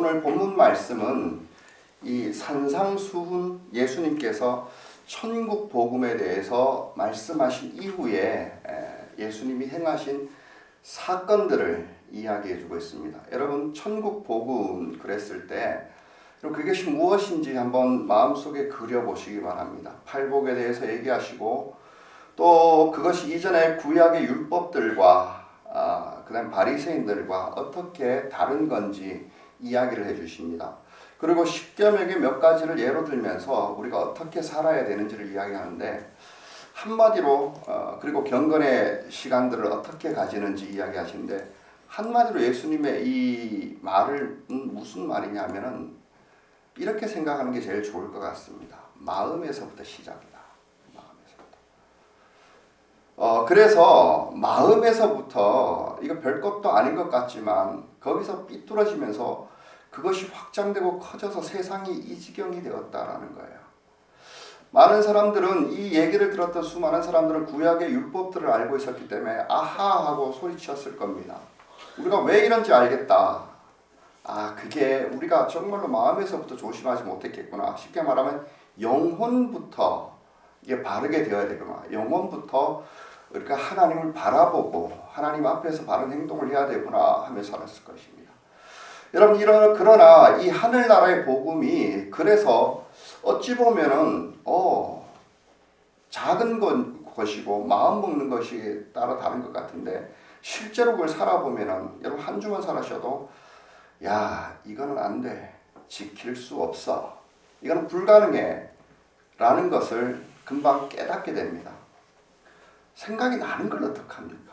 오늘 본문 말씀은 이 산상수훈 예수님께서 천국 복음에 대해서 말씀하신 이후에 예수님이 행하신 사건들을 이야기해 주고 있습니다. 여러분, 천국 복음 그랬을 때 그것이 무엇인지 한번 마음속에 그려보시기 바랍니다. 팔복에 대해서 얘기하시고 또 그것이 이전에 구약의 율법들과 그다음 바리새인들과 어떻게 다른 건지 이야기를 해주십니다. 그리고 십계명의 몇 가지를 예로 들면서 우리가 어떻게 살아야 되는지를 이야기하는데 한마디로 그리고 경건의 시간들을 어떻게 가지는지 이야기하시는데 한마디로 예수님의 이 말은 무슨 말이냐면은 이렇게 생각하는 게 제일 좋을 것 같습니다. 마음에서부터 시작이다. 그래서 마음에서부터 이거 별것도 아닌 것 같지만 거기서 삐뚤어지면서 그것이 확장되고 커져서 세상이 이 지경이 되었다라는 거예요. 많은 사람들은 이 얘기를 들었던 수많은 사람들은 구약의 율법들을 알고 있었기 때문에 아하 하고 소리쳤을 겁니다. 우리가 왜 이런지 알겠다. 그게 우리가 정말로 마음에서부터 조심하지 못했겠구나. 쉽게 말하면 영혼부터 이게 바르게 되어야 되구나. 영혼부터 우리가 하나님을 바라보고 하나님 앞에서 바른 행동을 해야 되구나 하며 살았을 것입니다. 여러분, 그러나 이 하늘나라의 복음이 그래서 어찌 보면은 작은 것이고 마음 먹는 것이 따라 다른 것 같은데 실제로 그걸 살아보면은 여러분 한 주만 살아셔도 이거는 안 돼. 지킬 수 없어. 이거는 불가능해. 라는 것을 금방 깨닫게 됩니다. 생각이 나는 걸 어떡합니까?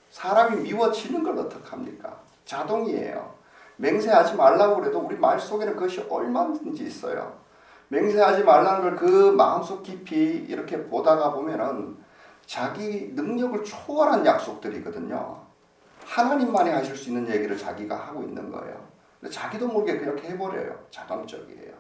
사람이 미워지는 걸 어떡합니까? 자동이에요. 맹세하지 말라고 그래도 우리 말 속에는 그것이 얼마든지 있어요. 맹세하지 말라는 걸 그 마음속 깊이 이렇게 보다가 보면은 자기 능력을 초월한 약속들이거든요. 하나님만이 하실 수 있는 얘기를 자기가 하고 있는 거예요. 근데 자기도 모르게 그렇게 해버려요. 자동적이에요.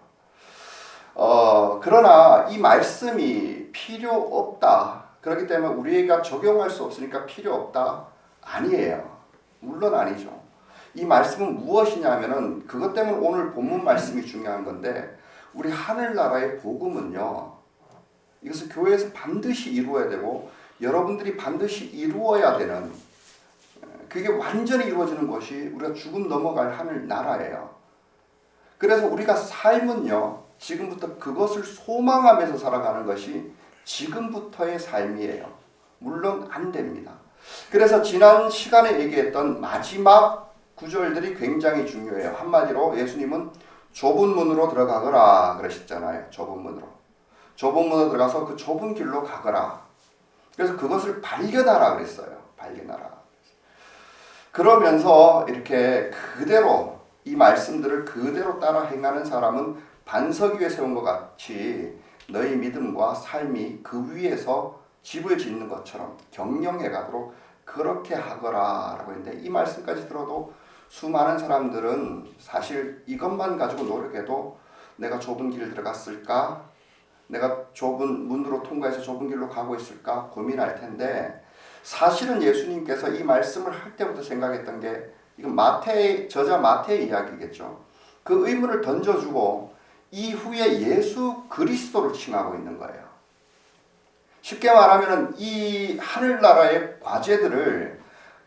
그러나 이 말씀이 필요 없다. 그렇기 때문에 우리가 적용할 수 없으니까 필요 없다. 아니에요. 물론 아니죠. 이 말씀은 무엇이냐면은 그것 때문에 오늘 본문 말씀이 중요한 건데 우리 하늘나라의 복음은요. 이것을 교회에서 반드시 이루어야 되고 여러분들이 반드시 이루어야 되는 그게 완전히 이루어지는 것이 우리가 죽음 넘어갈 하늘나라예요. 그래서 우리가 삶은요. 지금부터 그것을 소망하면서 살아가는 것이 지금부터의 삶이에요. 물론 안 됩니다. 그래서 지난 시간에 얘기했던 마지막 구절들이 굉장히 중요해요. 한마디로 예수님은 좁은 문으로 들어가거라 그러셨잖아요. 좁은 문으로. 좁은 문으로 들어가서 그 좁은 길로 가거라. 그래서 그것을 발견하라 그랬어요. 발견하라. 그러면서 이렇게 그대로 이 말씀들을 그대로 따라 행하는 사람은 반석 위에 세운 것 같이 너희 믿음과 삶이 그 위에서 집을 짓는 것처럼 경영해 가도록 그렇게 하거라 라고 했는데 이 말씀까지 들어도 수많은 사람들은 사실 이것만 가지고 노력해도 내가 좁은 길을 들어갔을까? 내가 좁은 문으로 통과해서 좁은 길로 가고 있을까? 고민할 텐데 사실은 예수님께서 이 말씀을 할 때부터 생각했던 게 이건 저자 마태의 이야기겠죠. 그 의문을 던져주고 이후에 예수 그리스도를 칭하고 있는 거예요. 쉽게 말하면 이 하늘나라의 과제들을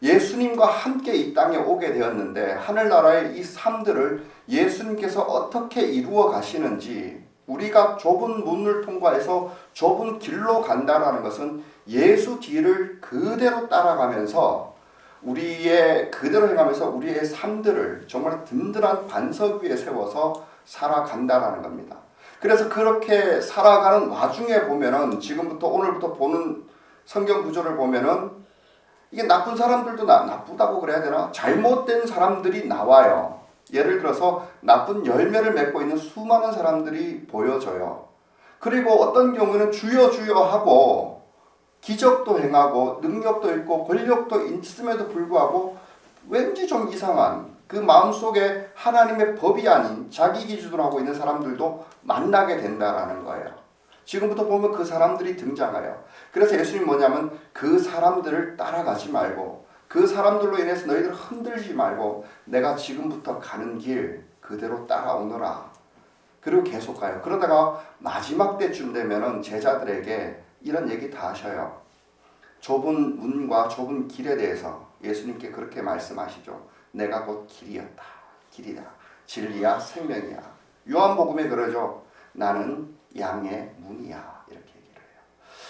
예수님과 함께 이 땅에 오게 되었는데 하늘나라의 이 삶들을 예수님께서 어떻게 이루어 가시는지 우리가 좁은 문을 통과해서 좁은 길로 간다는 것은 예수 뒤를 그대로 따라가면서 그대로 행하면서 우리의 삶들을 정말 든든한 반석 위에 세워서 살아간다라는 겁니다. 그래서 그렇게 살아가는 와중에 보면은 지금부터 오늘부터 보는 성경 구조를 보면은 이게 나쁜 사람들도 나쁘다고 그래야 되나? 잘못된 사람들이 나와요. 예를 들어서 나쁜 열매를 맺고 있는 수많은 사람들이 보여져요. 그리고 어떤 경우는 주여 주여 하고 기적도 행하고 능력도 있고 권력도 있음에도 불구하고 왠지 좀 이상한 그 마음속에 하나님의 법이 아닌 자기 기준으로 하고 있는 사람들도 만나게 된다라는 거예요. 지금부터 보면 그 사람들이 등장해요. 그래서 예수님이 뭐냐면 그 사람들을 따라가지 말고 그 사람들로 인해서 너희들 흔들지 말고 내가 지금부터 가는 길, 그 그대로 따라오너라. 그리고 계속 가요. 그러다가 마지막 때쯤 되면은 제자들에게 이런 얘기 다 하셔요. 좁은 문과 좁은 길에 대해서 예수님께 그렇게 말씀하시죠. 내가 곧 길이었다. 길이다. 진리야 생명이야. 요한복음에 그러죠. 나는 양의 문이야. 이렇게 얘기를 해요.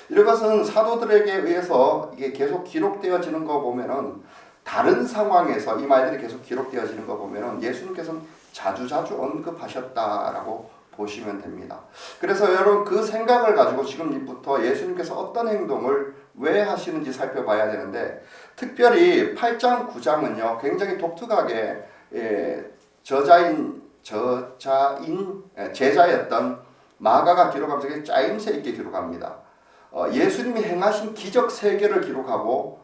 이런 것은 사도들에게 의해서 이게 계속 기록되어지는 거 보면은 다른 상황에서 이 말들이 계속 기록되어지는 거 보면은 예수님께서는 자주자주 언급하셨다라고 보시면 됩니다. 그래서 여러분 그 생각을 가지고 지금부터 예수님께서 어떤 행동을 왜 하시는지 살펴봐야 되는데, 특별히 8장, 9장은요 굉장히 독특하게 제자였던 마가가 기록하면서 짜임새 있게 기록합니다. 예수님이 행하신 기적 3개를 기록하고,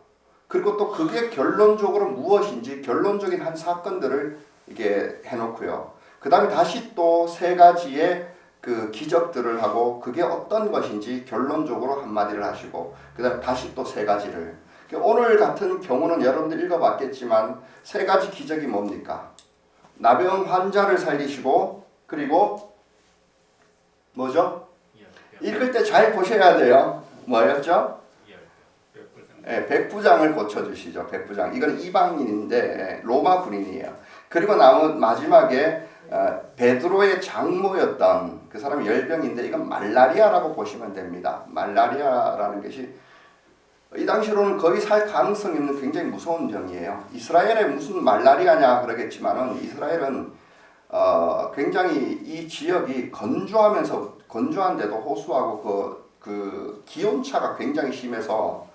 그리고 또 그게 결론적으로 무엇인지 결론적인 한 사건들을 이게 해놓고요. 그 다음에 다시 또 3가지의 그 기적들을 하고 그게 어떤 것인지 결론적으로 한마디를 하시고, 그 다음에 다시 또 3가지를. 오늘 같은 경우는 여러분들 읽어봤겠지만 3가지 기적이 뭡니까? 나병 환자를 살리시고, 그리고 뭐죠? 읽을 때 잘 보셔야 돼요. 뭐였죠? 백부장을 고쳐주시죠. 백부장. 이건 이방인인데 로마 군인이에요. 그리고 남은 마지막에 베드로의 장모였던 그 사람이 열병인데, 이건 말라리아라고 보시면 됩니다. 말라리아라는 것이 이 당시로는 거의 살 가능성이 있는 굉장히 무서운 병이에요. 이스라엘에 무슨 말라리아냐 그러겠지만은 이스라엘은 굉장히 이 지역이 건조한데도 호수하고 그 기온차가 굉장히 심해서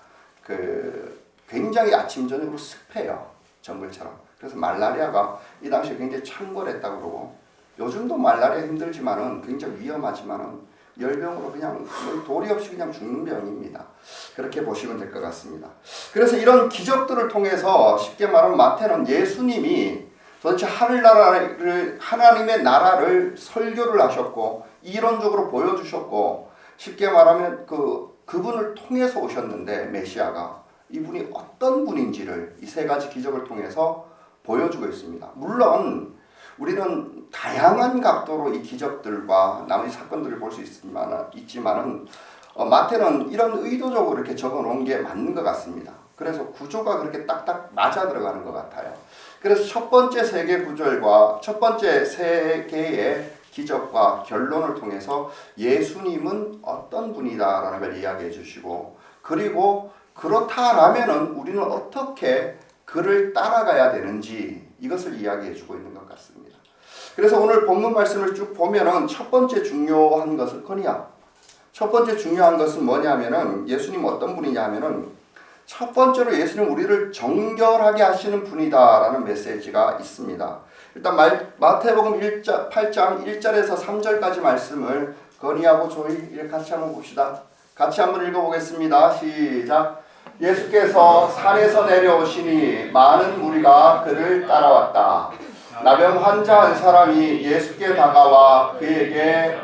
굉장히 아침 저녁으로 습해요. 정글처럼. 그래서 말라리아가 이 당시에 굉장히 창궐했다고 그러고, 요즘도 말라리아 힘들지만은 굉장히 위험하지만은 열병으로 그냥 도리 없이 그냥 죽는 병입니다. 그렇게 보시면 될 것 같습니다. 그래서 이런 기적들을 통해서 쉽게 말하면 마태는 예수님이 도대체 하나님의 나라를 설교를 하셨고 이론적으로 보여주셨고, 쉽게 말하면 그분을 통해서 오셨는데, 메시아가 이분이 어떤 분인지를 이 3가지 기적을 통해서 보여주고 있습니다. 물론 우리는 다양한 각도로 이 기적들과 나머지 사건들을 볼 수 있지만은 마태는 이런 의도적으로 이렇게 적어놓은 게 맞는 것 같습니다. 그래서 구조가 그렇게 딱딱 맞아 들어가는 것 같아요. 그래서 첫 번째 3개 구절과 첫 번째 3개의 기적과 결론을 통해서 예수님은 어떤 분이다라는 걸 이야기해 주시고, 그리고 그렇다라면은 우리는 어떻게 그를 따라가야 되는지 이것을 이야기해 주고 있는 것 같습니다. 그래서 오늘 본문 말씀을 쭉 보면은 첫 번째 중요한 것은 첫 번째 중요한 것은 뭐냐면은 예수님 어떤 분이냐 하면은, 첫 번째로 예수님 우리를 정결하게 하시는 분이다라는 메시지가 있습니다. 일단 마태복음 8장 1절에서 3절까지 말씀을 건의하고 저희 같이 한번 봅시다. 같이 한번 읽어보겠습니다. 시작. 예수께서 산에서 내려오시니 많은 무리가 그를 따라왔다. 나병 환자 한 사람이 예수께 다가와 그에게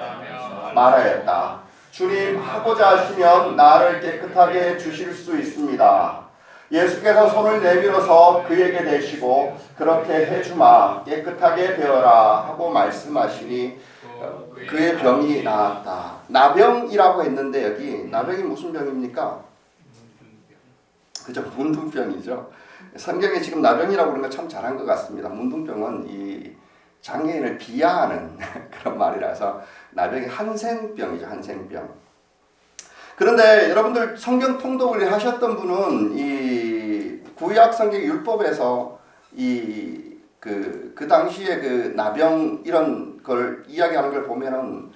말하였다. 주님, 하고자 하시면 나를 깨끗하게 해 주실 수 있습니다. 예수께서 손을 내밀어서 그에게 대시고 그렇게 해주마, 깨끗하게 되어라 하고 말씀하시니 그의 병이 나았다. 나병이라고 했는데 여기 나병이 무슨 병입니까? 그죠? 문둥병이죠. 성경에 지금 나병이라고 그런 거 참 잘한 것 같습니다. 문둥병은 이 장애인을 비하하는 그런 말이라서 나병이 한센병이죠. 한센병. 그런데 여러분들 성경 통독을 하셨던 분은 이 구약 성경 율법에서 그 당시에 그 나병 이런 걸 이야기하는 걸 보면은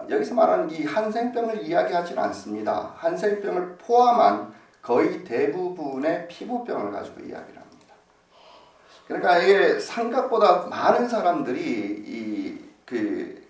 여기서 말하는 이 한센병을 이야기하지는 않습니다. 한센병을 포함한 거의 대부분의 피부병을 가지고 이야기를 합니다. 그러니까 이게 생각보다 많은 사람들이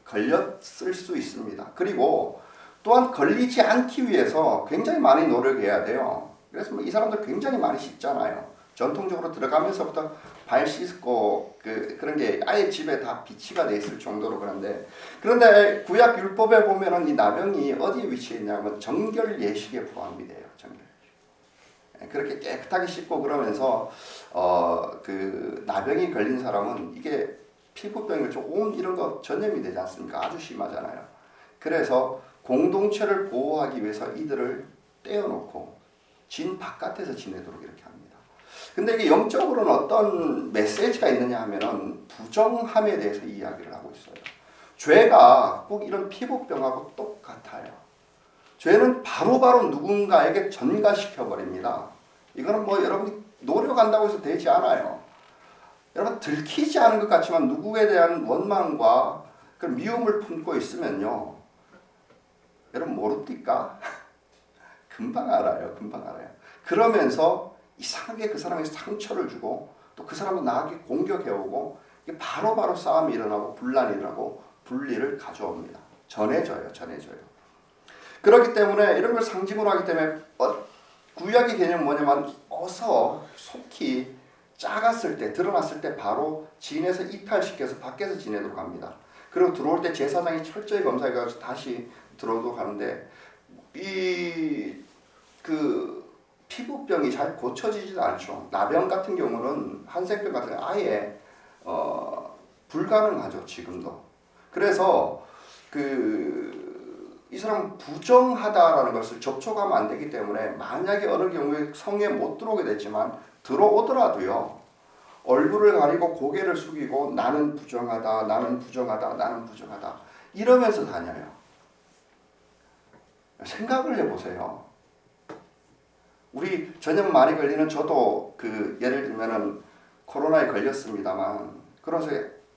걸렸을 수 있습니다. 그리고 또한 걸리지 않기 위해서 굉장히 많이 노력해야 돼요. 그래서 이 사람들 굉장히 많이 씻잖아요. 전통적으로 들어가면서부터 발 씻고 그런 게 아예 집에 다 비치가 돼 있을 정도로. 그런데 구약 율법에 보면은 이 나병이 어디에 위치해 있냐면 정결 예식에 포함이 돼요. 정결 예식. 그렇게 깨끗하게 씻고 그러면서 그 나병이 걸린 사람은 이게 피부병이 온 이런 거 전염이 되지 않습니까? 아주 심하잖아요. 그래서 공동체를 보호하기 위해서 이들을 떼어놓고 진 바깥에서 지내도록 이렇게 합니다. 근데 이게 영적으로는 어떤 메시지가 있느냐 하면은 부정함에 대해서 이야기를 하고 있어요. 죄가 꼭 이런 피부병하고 똑같아요. 죄는 바로바로 누군가에게 전가시켜버립니다. 이거는 뭐 여러분이 노력한다고 해서 되지 않아요. 여러분 들키지 않은 것 같지만 누구에 대한 원망과 그 미움을 품고 있으면요. 여러분 모릅니까? 금방 알아요. 금방 알아요. 그러면서 이상하게 그 사람에게 상처를 주고 또 그 사람도 나에게 공격해오고 이게 바로바로 싸움이 일어나고 분란이 일어나고 분리를 가져옵니다. 전해져요. 그렇기 때문에 이런 걸 상징으로 하기 때문에 구약의 개념은 뭐냐면 어서 속히 작았을 때 드러났을 때 바로 진에서 이탈시켜서 밖에서 지내도록 합니다. 그리고 들어올 때 제사장이 철저히 검사해가지고 다시 들어오도록 하는데 그 피부병이 잘 고쳐지지도 않죠. 나병 같은 경우는 한센병 같은 경우는 아예 불가능하죠. 지금도. 그래서 이 사람은 부정하다라는 것을 접촉하면 안 되기 때문에 만약에 어느 경우에 성에 못 들어오게 됐지만 들어오더라도요. 얼굴을 가리고 고개를 숙이고 나는 부정하다 이러면서 다녀요. 생각을 해보세요. 우리 전염 많이 걸리는 저도 예를 들면은 코로나에 걸렸습니다만 그래서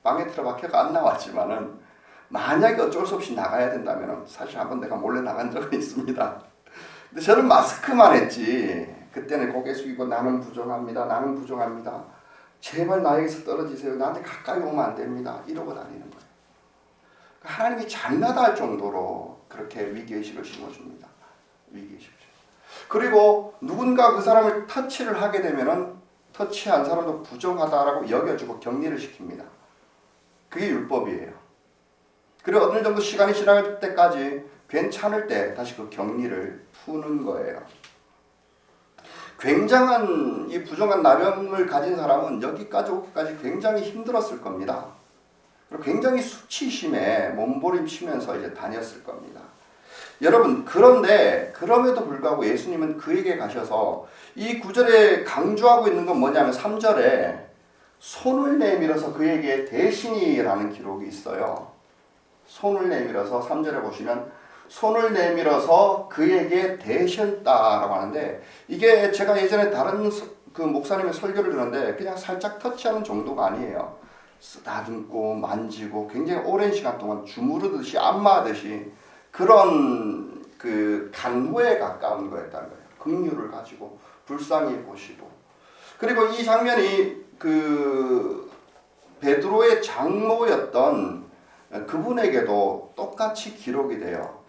방에 틀어박혀가 안 나왔지만은 만약에 어쩔 수 없이 나가야 된다면 사실 한번 내가 몰래 나간 적은 있습니다. 근데 저는 마스크만 했지. 그때는 고개 숙이고 나는 부정합니다. 제발 나에게서 떨어지세요. 나한테 가까이 오면 안 됩니다. 이러고 다니는 거예요. 하나님이 잔나다 할 정도로 그렇게 위기의식을 심어줍니다. 위기의식. 그리고 누군가 그 사람을 터치를 하게 되면은 터치한 사람도 부정하다라고 여겨주고 격리를 시킵니다. 그게 율법이에요. 그리고 어느 정도 시간이 지날 때까지 괜찮을 때 다시 그 격리를 푸는 거예요. 굉장한 이 부정한 나병을 가진 사람은 여기까지 오기까지 굉장히 힘들었을 겁니다. 그리고 굉장히 수치심에 몸부림치면서 이제 다녔을 겁니다. 여러분 그런데 그럼에도 불구하고 예수님은 그에게 가셔서 이 구절에 강조하고 있는 건 뭐냐면 3절에 손을 내밀어서 그에게 대신이라는 기록이 있어요. 손을 내밀어서 3절에 보시면 손을 내밀어서 그에게 대셨다라고 하는데 이게 제가 예전에 다른 그 목사님의 설교를 들었는데 그냥 살짝 터치하는 정도가 아니에요. 쓰다듬고 만지고 굉장히 오랜 시간 동안 주무르듯이 안마하듯이 그런 그 간호에 가까운 거였다는 거예요. 긍휼을 가지고 불쌍히 보시고 그리고 이 장면이 그 베드로의 장모였던 그분에게도 똑같이 기록이 돼요.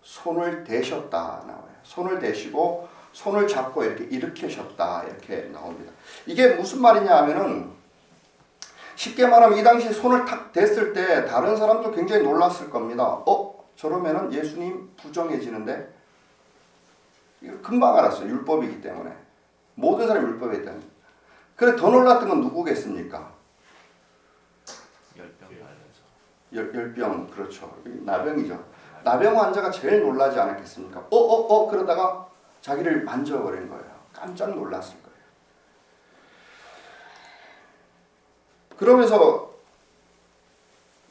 손을 대셨다 나와요. 손을 대시고 손을 잡고 이렇게 일으키셨다 이렇게 나옵니다. 이게 무슨 말이냐 하면은 쉽게 말하면 이 당시 손을 탁 댔을 때 다른 사람도 굉장히 놀랐을 겁니다. 저러면은 예수님 부정해지는데 이거 금방 알았어요. 율법이기 때문에 모든 사람이 율법에 있다는. 그래 더 놀랐던 건 누구겠습니까? 열병 그렇죠. 나병이죠. 나병 환자가 제일 놀라지 않았겠습니까? 그러다가 자기를 만져버린 거예요. 깜짝 놀랐을 거예요. 그러면서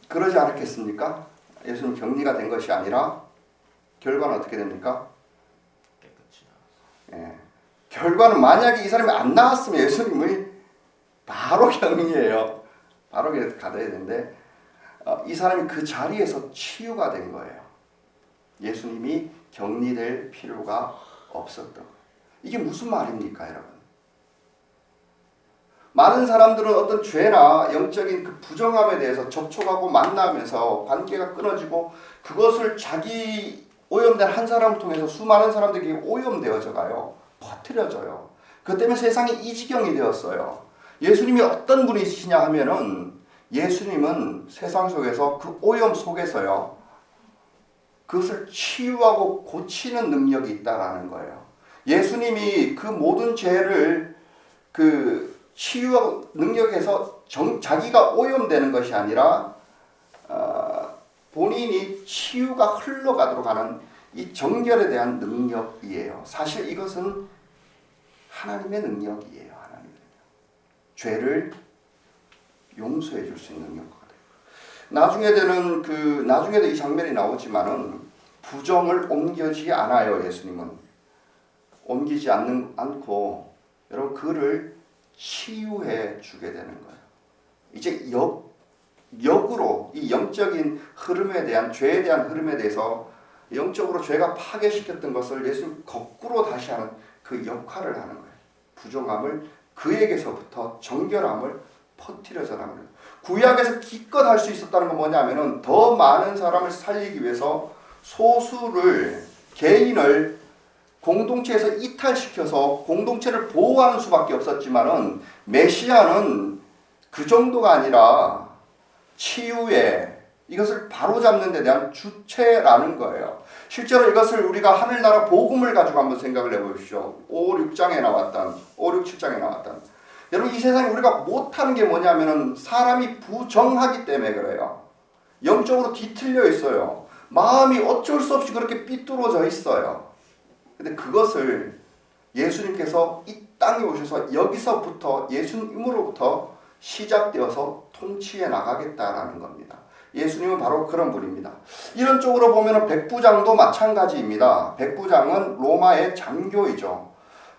그러지 않았겠습니까? 예수님 격리가 된 것이 아니라 결과는 어떻게 됩니까? 깨끗이 예. 결과는 만약에 이 사람이 안 나왔으면 예수님이 바로 격리예요. 바로 가둬야 되는데 이 사람이 그 자리에서 치유가 된 거예요. 예수님이 격리될 필요가 없었던 거예요. 이게 무슨 말입니까, 여러분? 많은 사람들은 어떤 죄나 영적인 그 부정함에 대해서 접촉하고 만나면서 관계가 끊어지고 그것을 자기 오염된 한 사람을 통해서 수많은 사람들에게 오염되어져 가요. 퍼뜨려져요. 그것 때문에 세상이 이 지경이 되었어요. 예수님이 어떤 분이시냐 하면은 예수님은 세상 속에서 그 오염 속에서요. 그것을 치유하고 고치는 능력이 있다라는 거예요. 예수님이 그 모든 죄를 치유 능력에서 자기가 오염되는 것이 아니라 본인이 치유가 흘러가도록 하는 이 정결에 대한 능력이에요. 사실 이것은 하나님의 능력이에요. 하나님의 능력. 죄를 용서해 줄 수 있는 능력거든요. 나중에도 이 장면이 나오지만은 부정을 옮기지 않아요. 예수님은 옮기지 않고 여러분 그를 치유해 주게 되는 거예요. 이제 역으로 이 영적인 흐름에 대한 죄에 대한 흐름에 대해서 영적으로 죄가 파괴시켰던 것을 예수님 거꾸로 다시 하는 그 역할을 하는 거예요. 부정함을 그에게서부터 정결함을 퍼뜨려 전하는 거예요. 구약에서 기껏 할 수 있었다는 건 뭐냐면은 더 많은 사람을 살리기 위해서 소수를 개인을 공동체에서 이탈시켜서 공동체를 보호하는 수밖에 없었지만은 메시아는 그 정도가 아니라 치유에 이것을 바로잡는 데 대한 주체라는 거예요. 실제로 이것을 우리가 하늘나라 복음을 가지고 한번 생각을 해보십시오. 5, 6장에 나왔던 5, 6, 7장에 나왔던 여러분 이 세상에 우리가 못하는 게 뭐냐면은 사람이 부정하기 때문에 그래요. 영적으로 뒤틀려 있어요. 마음이 어쩔 수 없이 그렇게 삐뚤어져 있어요. 근데 그것을 예수님께서 이 땅에 오셔서 여기서부터 예수님으로부터 시작되어서 통치해 나가겠다라는 겁니다. 예수님은 바로 그런 분입니다. 이런 쪽으로 보면 백부장도 마찬가지입니다. 백부장은 로마의 장교이죠.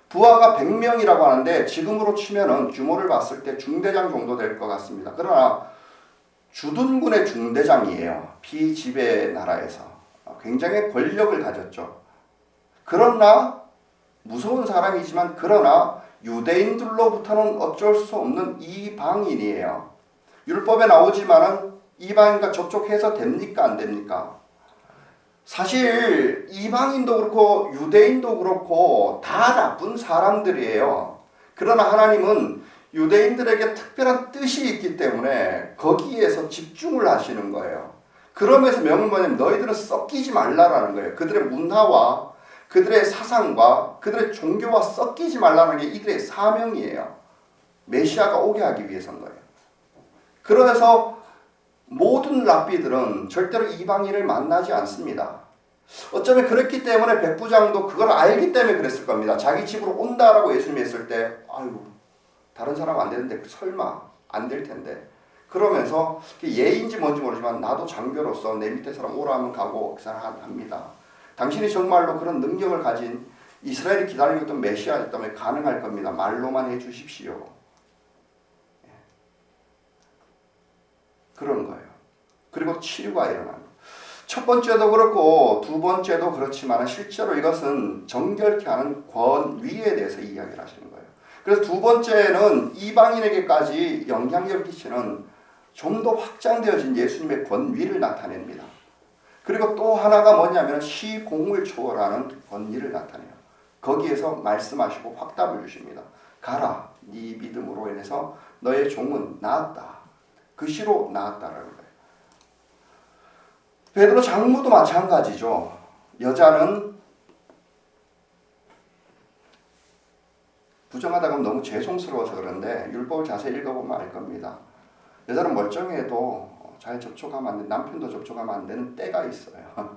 부하가 100명이라고 하는데 지금으로 치면은 규모를 봤을 때 중대장 정도 될 것 같습니다. 그러나 주둔군의 중대장이에요. 비지배 나라에서. 굉장히 권력을 가졌죠. 그러나 무서운 사람이지만 그러나 유대인들로부터는 어쩔 수 없는 이방인이에요. 율법에 나오지만은 이방인과 접촉해서 됩니까? 안 됩니까? 사실 이방인도 그렇고 유대인도 그렇고 다 나쁜 사람들이에요. 그러나 하나님은 유대인들에게 특별한 뜻이 있기 때문에 거기에서 집중을 하시는 거예요. 그러면서 명은 뭐냐면 너희들은 섞이지 말라라는 거예요. 그들의 문화와 그들의 사상과 그들의 종교와 섞이지 말라는 게 이들의 사명이에요. 메시아가 오게 하기 위해서인 거예요. 그래서 모든 랍비들은 절대로 이방인을 만나지 않습니다. 어쩌면 그렇기 때문에 백부장도 그걸 알기 때문에 그랬을 겁니다. 자기 집으로 온다라고 예수님이 했을 때 아유 다른 사람 안 되는데 설마 안 될 텐데 그러면서 예인지 뭔지 모르지만 나도 장교로서 내 밑에 사람 오라 하면 가고 그 사람 합니다. 당신이 정말로 그런 능력을 가진 이스라엘이 기다리고 있던 메시아였다면 가능할 겁니다. 말로만 해주십시오. 그런 거예요. 그리고 치유가 일어나는 거예요. 첫 번째도 그렇고 두 번째도 그렇지만 실제로 이것은 정결케 하는 권위에 대해서 이야기를 하시는 거예요. 그래서 두 번째는 이방인에게까지 영향력을 끼치는 좀 더 확장되어진 예수님의 권위를 나타냅니다. 그리고 또 하나가 뭐냐면 시공을 초월하는 권위를 나타내요. 거기에서 말씀하시고 확답을 주십니다. 가라, 네 믿음으로 인해서 너의 종은 나았다. 그 시로 나았다라는 거예요. 베드로 장모도 마찬가지죠. 여자는 부정하다 보면 너무 죄송스러워서 그런데 율법을 자세히 읽어보면 알 겁니다. 여자는 멀쩡해도 잘 접촉하면 안 되는, 남편도 접촉하면 안 되는 때가 있어요.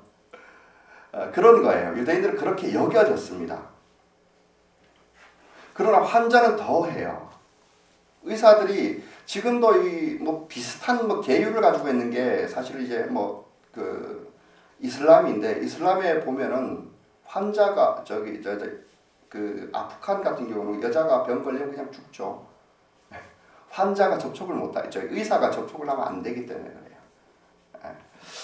그런 거예요. 유대인들은 그렇게 여겨졌습니다. 그러나 환자는 더해요. 의사들이 지금도 비슷한 비슷한 계율을 가지고 있는 게 사실 이제 이슬람인데 이슬람에 보면은 환자가 아프간 같은 경우는 여자가 병 걸리면 그냥 죽죠. 환자가 접촉을 못하죠. 의사가 접촉을 하면 안 되기 때문에 그래요.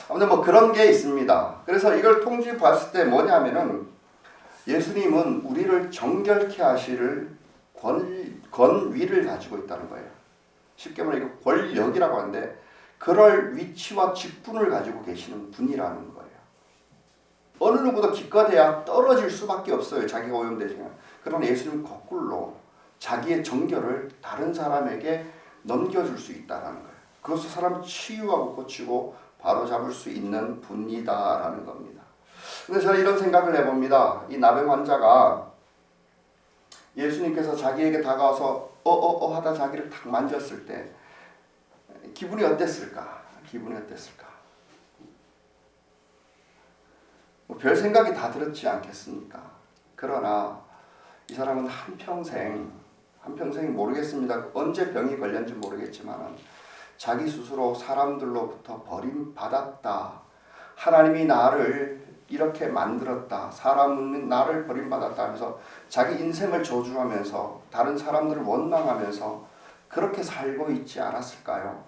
아무튼 그런 게 있습니다. 그래서 이걸 통지 봤을 때 뭐냐면은 예수님은 우리를 정결케 하실 권위를 가지고 있다는 거예요. 쉽게 말해 이거 권력이라고 하는데 그럴 위치와 직분을 가지고 계시는 분이라는 거예요. 어느 누구도 기껏해야 떨어질 수밖에 없어요. 자기가 오염되지만. 그러나 예수님은 거꾸로 자기의 정결을 다른 사람에게 넘겨줄 수 있다는 거예요. 그것을 사람 치유하고 고치고 바로잡을 수 있는 분이다라는 겁니다. 근데 저는 이런 생각을 해봅니다. 이 나병 환자가 예수님께서 자기에게 다가와서 하다 자기를 탁 만졌을 때 기분이 어땠을까? 기분이 어땠을까? 별 생각이 다 들었지 않겠습니까? 그러나 이 사람은 한평생 모르겠습니다. 언제 병이 걸렸는지 모르겠지만 자기 스스로 사람들로부터 버림받았다. 하나님이 나를 이렇게 만들었다. 사람은 나를 버림받았다 하면서 자기 인생을 저주하면서 다른 사람들을 원망하면서 그렇게 살고 있지 않았을까요?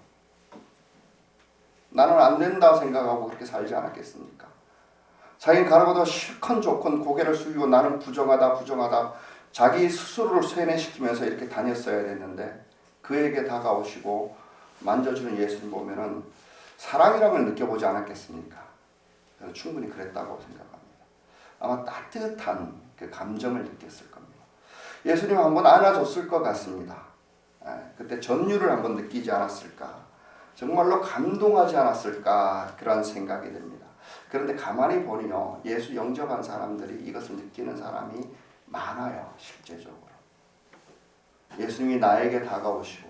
나는 안 된다 생각하고 그렇게 살지 않았겠습니까? 자기는 가라보다 실컷 좋건 고개를 숙이고 나는 부정하다 자기 스스로를 세뇌시키면서 이렇게 다녔어야 됐는데 그에게 다가오시고 만져주는 예수님 보면은 사랑이라는 걸 느껴보지 않았겠습니까? 그래서 충분히 그랬다고 생각합니다. 아마 따뜻한 그 감정을 느꼈을 겁니다. 예수님 한번 안아줬을 것 같습니다. 그때 전율을 한번 느끼지 않았을까? 정말로 감동하지 않았을까? 그런 생각이 듭니다. 그런데 가만히 보니요, 예수 영접한 사람들이 이것을 느끼는 사람이 많아요. 실제적으로 예수님이 나에게 다가오시고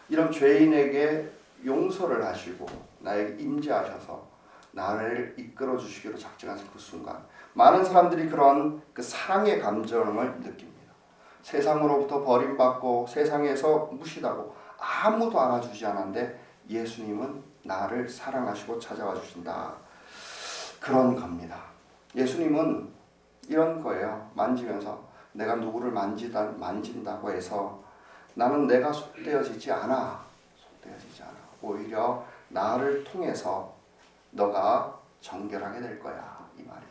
이런 죄인에게 용서를 하시고 나에게 임재하셔서 나를 이끌어 주시기로 작정하신 그 순간 많은 사람들이 그런 그 사랑의 감정을 느낍니다. 세상으로부터 버림받고 세상에서 무시하고 아무도 알아주지 않았는데 예수님은 나를 사랑하시고 찾아와 주신다. 그런 겁니다. 예수님은 이런 거예요. 만지면서 내가 누구를 만진다고 해서 나는 내가 속되어지지 않아. 오히려 나를 통해서 너가 정결하게 될 거야. 이 말이에요.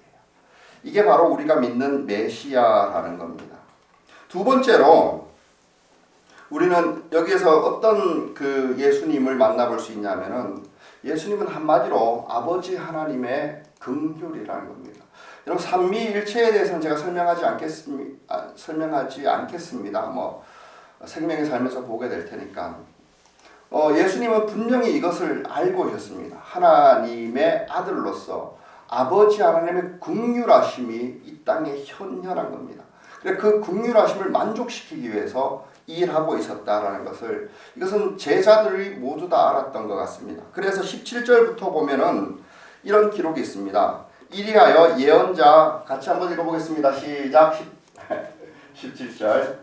이게 바로 우리가 믿는 메시아라는 겁니다. 두 번째로 우리는 여기에서 어떤 그 예수님을 만나볼 수 있냐면은 예수님은 한마디로 아버지 하나님의 긍휼이라는 겁니다. 여러분 삼위일체에 대해서는 제가 설명하지 않겠습니다. 뭐 생명의 삶에서 보게 될 테니까. 예수님은 분명히 이것을 알고 계셨습니다. 하나님의 아들로서 아버지 하나님의 긍휼하심이 이 땅에 현현한 겁니다. 그 긍휼하심을 만족시키기 위해서 일하고 있었다라는 것을 이것은 제자들이 모두 다 알았던 것 같습니다. 그래서 17절부터 보면은 이런 기록이 있습니다. 이리하여 예언자 같이 한번 읽어보겠습니다. 시작. 17절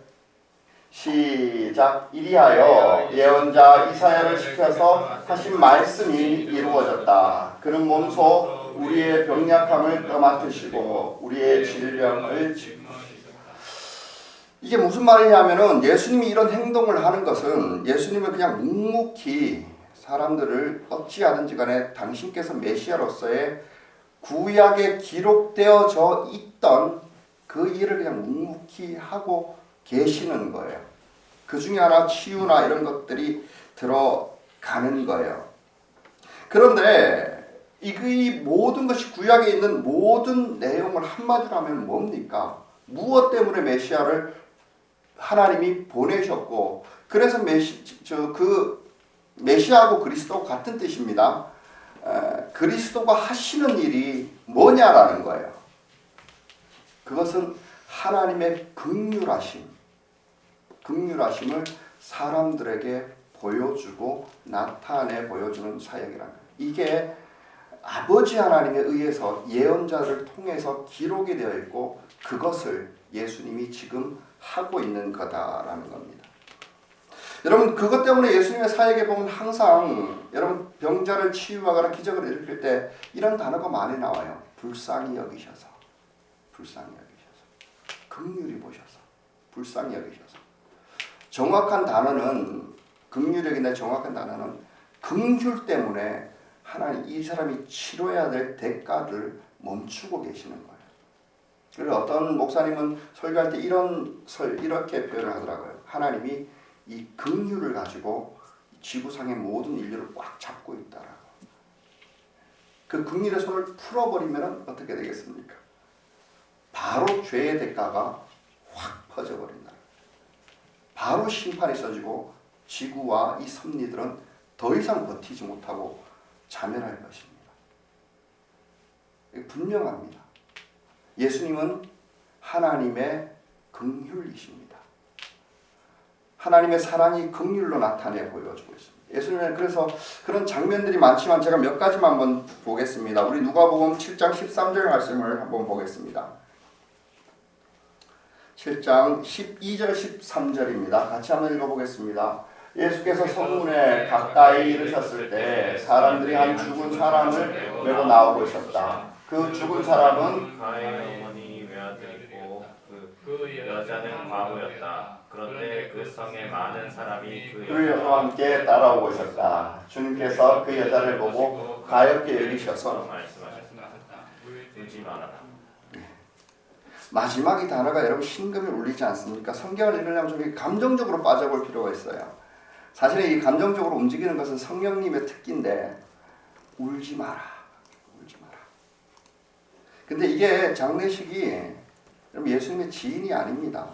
시작. 이리하여 예언자 이사야를 시켜서 하신 말씀이 이루어졌다. 그는 몸소 우리의 병약함을 떠맡으시고 우리의 질병을 이게 무슨 말이냐면은 예수님이 이런 행동을 하는 것은 예수님은 그냥 묵묵히 사람들을 어찌하든지 간에 당신께서 메시아로서의 구약에 기록되어져 있던 그 일을 그냥 묵묵히 하고 계시는 거예요. 그 중에 하나 치유나 이런 것들이 들어가는 거예요. 그런데 이 모든 것이 구약에 있는 모든 내용을 한마디로 하면 뭡니까? 무엇 때문에 메시아를 하나님이 보내셨고 그래서 메시아하고 그리스도가 같은 뜻입니다. 그리스도가 하시는 일이 뭐냐라는 거예요. 그것은 하나님의 긍휼하심을 사람들에게 보여주고 나타내 보여주는 사역이라는 거예요. 이게 아버지 하나님에 의해서 예언자를 통해서 기록이 되어 있고 그것을 예수님이 지금 하고 있는 거다라는 겁니다. 여러분 그것 때문에 예수님의 사역에 보면 항상 여러분 병자를 치유하거나 기적을 일으킬 때 이런 단어가 많이 나와요. 불쌍히 여기셔서 긍휼히 보셔서 불쌍히 여기셔서 정확한 단어는 긍휼력인데 정확한 단어는 긍휼 때문에 하나님 이 사람이 치러야 될 대가를 멈추고 계시는 거예요. 그리고 어떤 목사님은 설교할 때 이렇게 표현을 하더라고요. 하나님이 이 긍휼을 가지고 지구상의 모든 인류를 꽉 잡고 있다라고. 그 긍휼의 손을 풀어버리면 어떻게 되겠습니까? 바로 죄의 대가가 확 퍼져버린다. 바로 심판이 써지고 지구와 이 섭리들은 더 이상 버티지 못하고 자멸할 것입니다. 분명합니다. 예수님은 하나님의 긍휼이십니다. 하나님의 사랑이 긍휼로 나타내 보여주고 있습니다. 예수님은 그래서 그런 장면들이 많지만 제가 몇 가지만 한번 보겠습니다. 우리 누가복음 7장 13절 말씀을 한번 보겠습니다. 7장 12절 13절입니다. 같이 한번 읽어보겠습니다. 예수께서 성문에 가까이 이르셨을 때 사람들이 한 죽은 사람을 메고 나오고 있었다. 그 죽은 사람은 가의 어머니 외아들이고 그 여자는 과부였다. 그런데 그 성에 많은 사람이 그 여자와 함께 따라오고 있었다. 주님께서 그 여자를 보고 가엾게 여기셔서 말씀하셨다. 울지 말아라. 마지막 이 단어가 여러분 심금이 울리지 않습니까? 성경을 읽으려면 좀 감정적으로 빠져볼 필요가 있어요. 사실 이 감정적으로 움직이는 것은 성령님의 특기인데 울지 마라. 울지 마라. 근데 이게 장례식이 여러분 예수님의 지인이 아닙니다.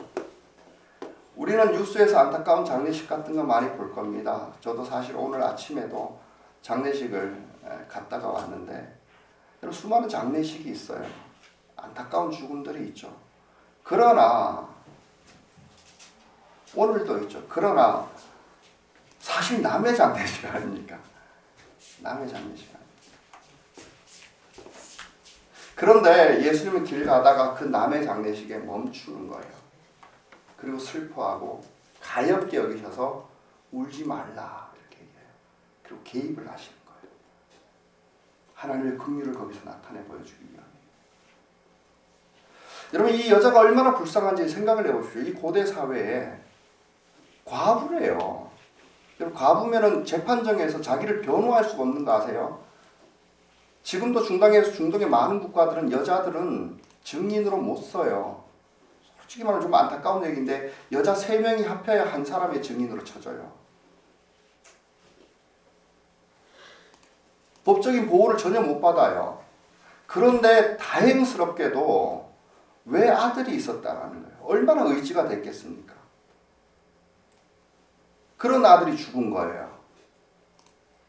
우리는 뉴스에서 안타까운 장례식 같은 거 많이 볼 겁니다. 저도 사실 오늘 아침에도 장례식을 갔다가 왔는데 여러분 수많은 장례식이 있어요. 안타까운 죽음들이 있죠. 그러나 오늘도 있죠. 그러나 사실 남의 장례식 아닙니까? 남의 장례식 아닙니까? 그런데 예수님은 길 가다가 그 남의 장례식에 멈추는 거예요. 그리고 슬퍼하고 가엾게 여기셔서 울지 말라 이렇게 얘기해요. 그리고 개입을 하시는 거예요. 하나님의 긍휼을 거기서 나타내 보여주기 위함이에요. 여러분 이 여자가 얼마나 불쌍한지 생각을 해보십시오. 이 고대 사회에 과부래요. 여러분 과부면은 재판정에서 자기를 변호할 수가 없는 거 아세요? 지금도 중동의 많은 국가들은 여자들은 증인으로 못 써요. 솔직히 말하면 좀 안타까운 얘기인데 여자 3명이 합해야 한 사람의 증인으로 쳐져요. 법적인 보호를 전혀 못 받아요. 그런데 다행스럽게도 왜 아들이 있었다라는 거예요. 얼마나 의지가 됐겠습니까? 그런 아들이 죽은 거예요.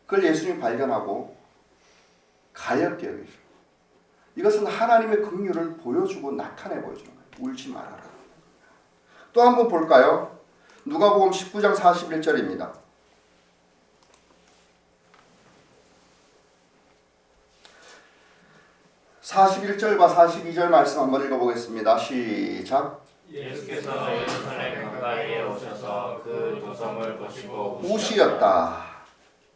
그걸 예수님이 발견하고 가엾게 여기죠. 이것은 하나님의 긍휼을 보여주고 나타내 보여주는 거예요. 울지 말아라. 또 한번 볼까요? 누가복음 19장 41절입니다. 41절과 42절 말씀 한번 읽어보겠습니다. 시작. 예수께서 예루살렘 가까이에 오셔서 그 도성을 보시고 우시었다.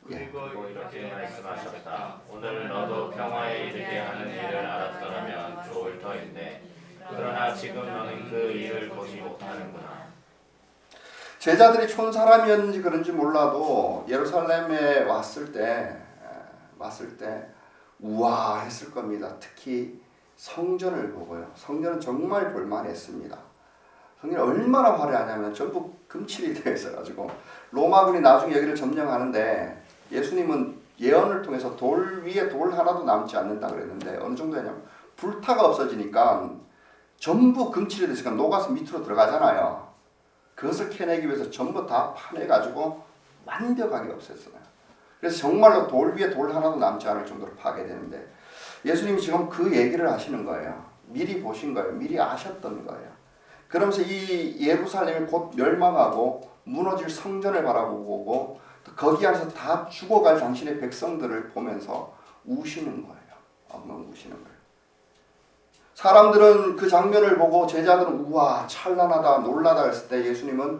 그리고 이렇게 말씀하셨다. 오늘 너도 평화에 이르게 하는 일을 알았더라면 좋을 터인데 그러나 지금 너는 그 일을 보지 못하는구나. 제자들이 촌사람이었는지 그런지 몰라도 예루살렘에 왔을 때 우와 했을 겁니다. 특히 성전을 보고요. 성전은 정말 볼만했습니다. 성전이 얼마나 화려하냐면 전부 금칠이 되어 있어가지고 로마군이 나중에 여기를 점령하는데 예수님은 예언을 통해서 돌 위에 돌 하나도 남지 않는다 그랬는데 어느 정도냐면 불타가 없어지니까 전부 금칠이 되니까 녹아서 밑으로 들어가잖아요. 그것을 캐내기 위해서 전부 다 파내가지고 완벽하게 없앴어요. 그래서 정말로 돌 위에 돌 하나도 남지 않을 정도로 파괴되는데 예수님이 지금 그 얘기를 하시는 거예요. 미리 보신 거예요. 미리 아셨던 거예요. 그러면서 이 예루살렘이 곧 멸망하고 무너질 성전을 바라보고 거기 안에서 다 죽어갈 당신의 백성들을 보면서 우시는 거예요. 엉엉 우시는 거예요. 사람들은 그 장면을 보고 제자들은 우와 찬란하다 놀라다 했을 때 예수님은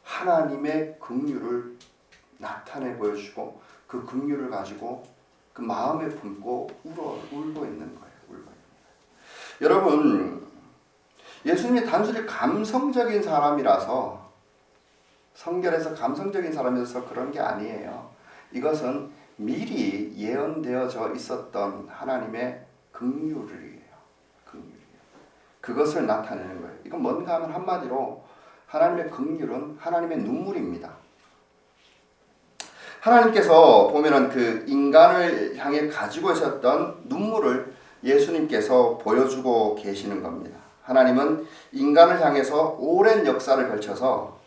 하나님의 긍휼을 나타내 보여주고 그 긍휼을 가지고 그 마음에 품고 울고 있는 거예요. 울고 있는 거예요. 여러분 예수님이 단순히 감성적인 사람이라서 성결해서 감성적인 사람이라서 그런 게 아니에요. 이것은 미리 예언되어져 있었던 하나님의 긍휼이에요. 그것을 나타내는 거예요. 이건 뭔가 하면 한마디로 하나님의 긍휼은 하나님의 눈물입니다. 하나님께서 보면은 그 인간을 향해 가지고 있었던 눈물을 예수님께서 보여주고 계시는 겁니다. 하나님은 인간을 향해서 오랜 역사를 걸쳐서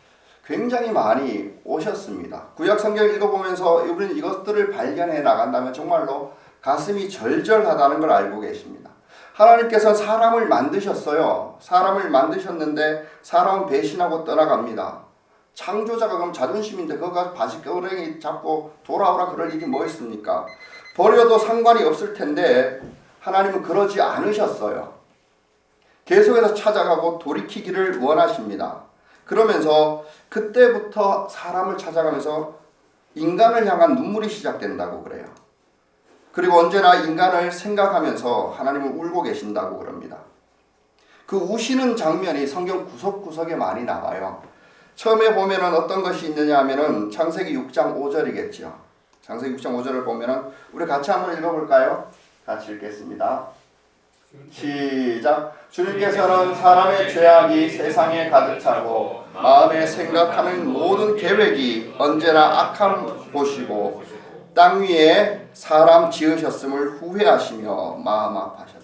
굉장히 많이 오셨습니다. 구약 성경을 읽어보면서 우리는 이것들을 발견해 나간다면 정말로 가슴이 절절하다는 걸 알고 계십니다. 하나님께서 사람을 만드셨어요. 사람을 만드셨는데 사람은 배신하고 떠나갑니다. 창조자가 그럼 자존심인데 그거 가서 바지끄레기 잡고 돌아오라 그럴 일이 뭐 있습니까? 버려도 상관이 없을 텐데 하나님은 그러지 않으셨어요. 계속해서 찾아가고 돌이키기를 원하십니다. 그러면서 그때부터 사람을 찾아가면서 인간을 향한 눈물이 시작된다고 그래요. 그리고 언제나 인간을 생각하면서 하나님을 울고 계신다고 그럽니다. 그 우시는 장면이 성경 구석구석에 많이 나와요. 처음에 보면은 어떤 것이 있느냐 하면은 창세기 6장 5절이겠죠. 창세기 6장 5절을 보면은 우리 같이 한번 읽어볼까요? 같이 읽겠습니다. 시작. 주님께서는 사람의 죄악이 세상에 가득 차고 마음에 생각하는 모든 계획이 언제나 악함 보시고 땅 위에 사람 지으셨음을 후회하시며 마음 아파하셨다.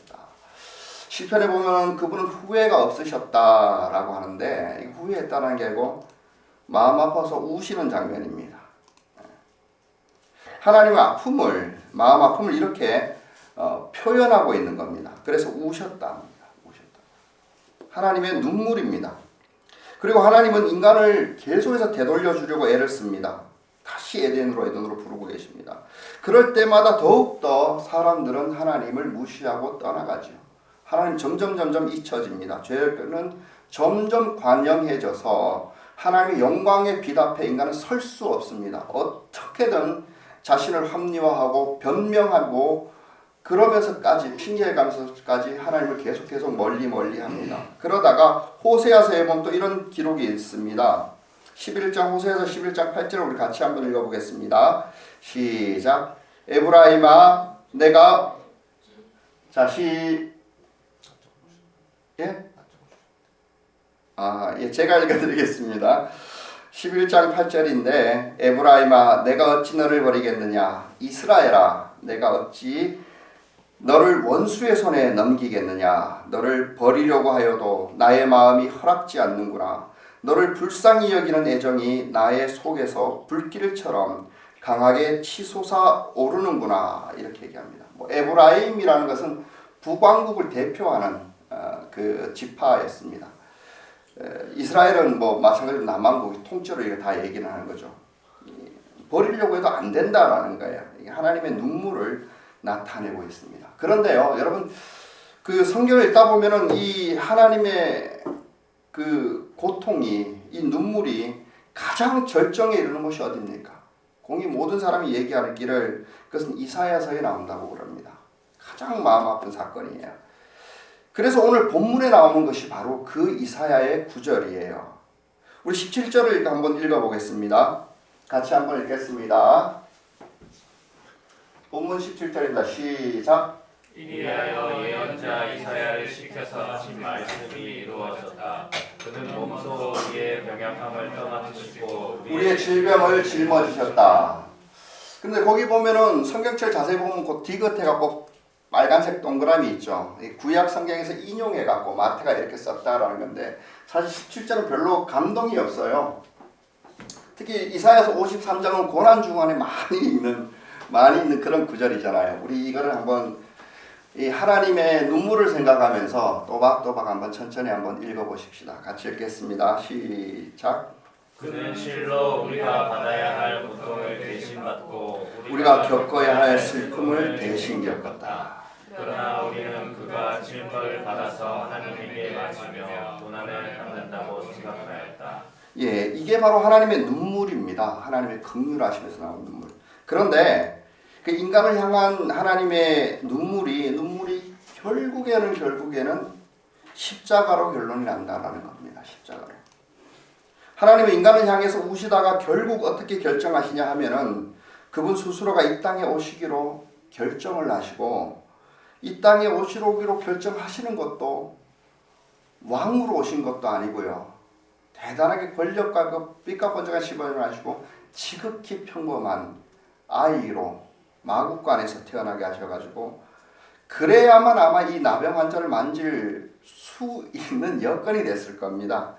시편에 보면 그분은 후회가 없으셨다라고 하는데 후회했다는 게 아니고 마음 아파서 우시는 장면입니다. 하나님의 아픔을 마음 아픔을 이렇게 표현하고 있는 겁니다. 그래서 우셨답니다. 우셨다. 하나님의 눈물입니다. 그리고 하나님은 인간을 계속해서 되돌려 주려고 애를 씁니다. 다시 에덴으로 부르고 계십니다. 그럴 때마다 더욱더 사람들은 하나님을 무시하고 떠나가죠. 하나님 점점 잊혀집니다. 죄는 점점 관영해져서 하나님의 영광의 빛 앞에 인간은 설 수 없습니다. 어떻게든 자신을 합리화하고 변명하고 그러면서까지 핑계가면서까지 하나님을 계속 멀리 합니다. 그러다가 호세아서에 보면 또 이런 기록이 있습니다. 11장 호세아서 11장 8절을 우리 같이 한번 읽어보겠습니다. 시작. 에브라임아 내가 제가 읽어드리겠습니다. 11장 8절인데 에브라임아 내가 어찌 너를 버리겠느냐 이스라엘아 내가 어찌 너를 원수의 손에 넘기겠느냐 너를 버리려고 하여도 나의 마음이 허락지 않는구나 너를 불쌍히 여기는 애정이 나의 속에서 불길처럼 강하게 치솟아 오르는구나 이렇게 얘기합니다. 에브라임이라는 것은 북왕국을 대표하는 그 지파였습니다. 이스라엘은 마찬가지로 남왕국이 통째로 이거 다 얘기를 하는 거죠. 버리려고 해도 안 된다라는 거예요. 하나님의 눈물을 나타내고 있습니다. 그런데요, 여러분 그 성경을 읽다 보면은 이 하나님의 그 고통이 이 눈물이 가장 절정에 이르는 곳이 어디입니까? 공의 모든 사람이 얘기하는 길을 그것은 이사야서에 나온다고 그럽니다. 가장 마음 아픈 사건이에요. 그래서 오늘 본문에 나오는 것이 바로 그 이사야의 구절이에요. 우리 17절을 한번 읽어보겠습니다. 같이 한번 읽겠습니다. 본문 17절입니다. 시작. 이리하여 예언자 이사야를 시켜서 하신 말씀이 이루어졌다. 그는 몸소 우리의 병약함을 떠맡으시고 우리의 질병을 짊어지셨다. 근데 거기 보면은 성경책 자세히 보면 그 디귿해갖고 빨간색 동그라미 있죠. 구약 성경에서 인용해갖고 마태가 이렇게 썼다라는 건데 사실 17절은 별로 감동이 없어요. 특히 이사야서 53장은 고난 중간에 많이 있는 그런 구절이잖아요. 우리 이거를 한번 이 하나님의 눈물을 생각하면서 또박또박 한번 천천히 한번 읽어보십시다. 같이 읽겠습니다. 시작. 그는 실로 우리가 받아야 할 고통을 대신 받고 우리가 겪어야 할 슬픔을 대신 겪었다. 그러나 우리는 그가 징벌을 받아서 하나님에게 맞으며 고난을 받는다고 생각하였다. 예, 이게 바로 하나님의 눈물입니다. 하나님의 긍휼하심에서 나온 눈물. 그런데 그 인간을 향한 하나님의 눈물이 결국에는 십자가로 결론이 난다라는 겁니다. 십자가로. 하나님은 인간을 향해서 우시다가 결국 어떻게 결정하시냐 하면은 그분 스스로가 이 땅에 오시기로 결정을 하시고 이 땅에 오시기로 결정하시는 것도 왕으로 오신 것도 아니고요. 대단하게 권력과 그 삐까번쩍한 시번을 하시고 지극히 평범한 아이로 마국간에서 태어나게 하셔가지고 그래야만 아마 이 나병 환자를 만질 수 있는 여건이 됐을 겁니다.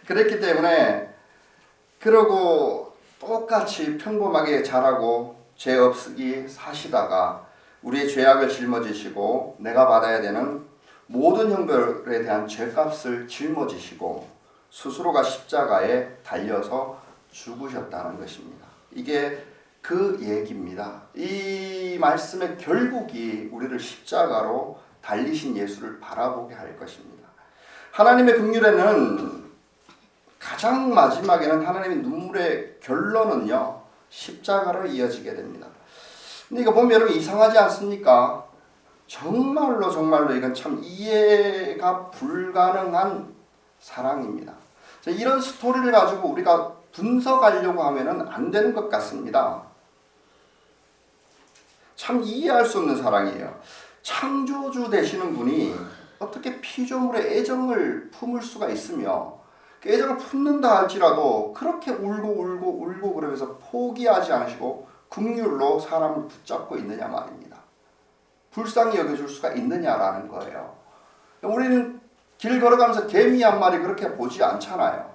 그랬기 때문에 그러고 똑같이 평범하게 자라고 죄 없이 사시다가 우리의 죄악을 짊어지시고 내가 받아야 되는 모든 형벌에 대한 죄값을 짊어지시고 스스로가 십자가에 달려서 죽으셨다는 것입니다. 이게 그 얘기입니다. 이 말씀의 결국이 우리를 십자가로 달리신 예수를 바라보게 할 것입니다. 하나님의 긍휼에는 가장 마지막에는 하나님의 눈물의 결론은요, 십자가로 이어지게 됩니다. 근데 이거 보면 여러분 이상하지 않습니까? 정말로 이건 참 이해가 불가능한 사랑입니다. 이런 스토리를 가지고 우리가 분석하려고 하면은 안 되는 것 같습니다. 참 이해할 수 없는 사랑이에요. 창조주 되시는 분이 어떻게 피조물의 애정을 품을 수가 있으며 그 애정을 품는다 할지라도 그렇게 울고 그러면서 포기하지 않으시고 긍휼로 사람을 붙잡고 있느냐 말입니다. 불쌍히 여겨줄 수가 있느냐라는 거예요. 우리는 길 걸어가면서 개미 한 마리 그렇게 보지 않잖아요.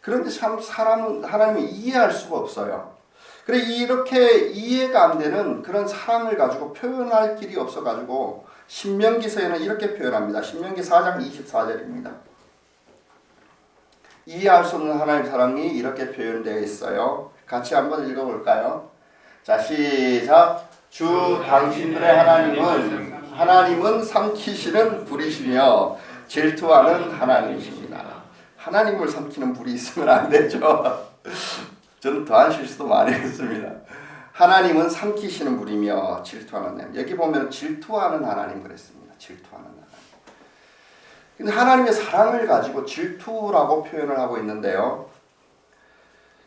그런데 참 사람은 하나님이 이해할 수가 없어요. 그래 이렇게 이해가 안 되는 그런 사랑을 가지고 표현할 길이 없어가지고 신명기서에는 이렇게 표현합니다. 신명기 4장 24절입니다. 이해할 수 없는 하나님의 사랑이 이렇게 표현되어 있어요. 같이 한번 읽어볼까요? 자, 시작. 주 당신들의 하나님은 삼키시는 불이시며 질투하는 하나님이십니다. 하나님을 삼키는 불이 있으면 안 되죠. 저는 더한 실수도 많이 했습니다. 하나님은 삼키시는 불이며 질투하는 하나님. 여기 보면 질투하는 하나님 그랬습니다. 질투하는 하나님. 근데 하나님의 사랑을 가지고 질투라고 표현을 하고 있는데요.